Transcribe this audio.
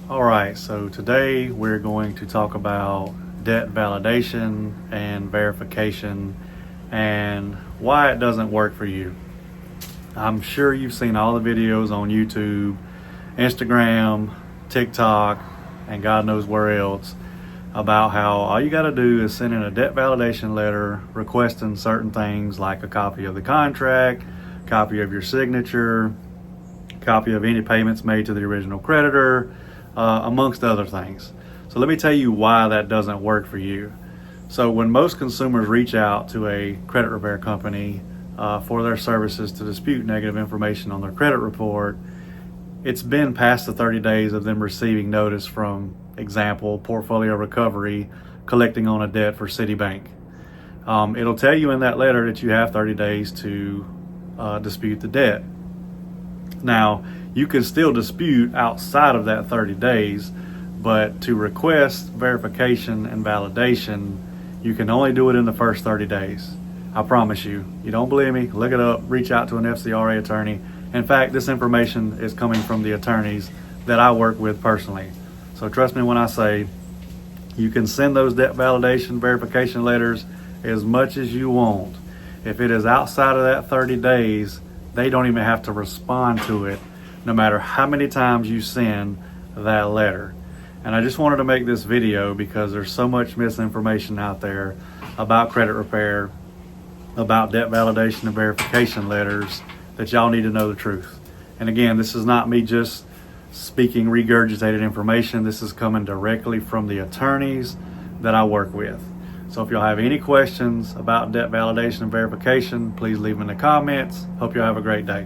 All right, so today we're going to talk about debt validation and verification and why it doesn't work for you. I'm sure you've seen all the videos on YouTube, Instagram, TikTok, and God knows where else about how all you got to do is send in a debt validation letter requesting certain things like a copy of the contract, copy of your signature, copy of any payments made to the original creditor, amongst other things. So let me tell you why that doesn't work for you. So when most consumers reach out to a credit repair company for their services to dispute negative information on their credit report, it's been past the 30 days of them receiving notice from, example, Portfolio Recovery collecting on a debt for Citibank. It'll tell you in that letter that you have 30 days to dispute the debt. Now, you can still dispute outside of that 30 days, but to request verification and validation, you can only do it in the first 30 days. I promise you. You don't believe me? Look it up, reach out to an FCRA attorney. In fact, this information is coming from the attorneys that I work with personally. So trust me when I say you can send those debt validation verification letters as much as you want. If it is outside of that 30 days, they don't even have to respond to it, no matter how many times you send that letter. And I just wanted to make this video because there's so much misinformation out there about credit repair, about debt validation and verification letters, that y'all need to know the truth. And again, this is not me just speaking regurgitated information. This is coming directly from the attorneys that I work with. So if y'all have any questions about debt validation and verification, please leave them in the comments. Hope y'all have a great day.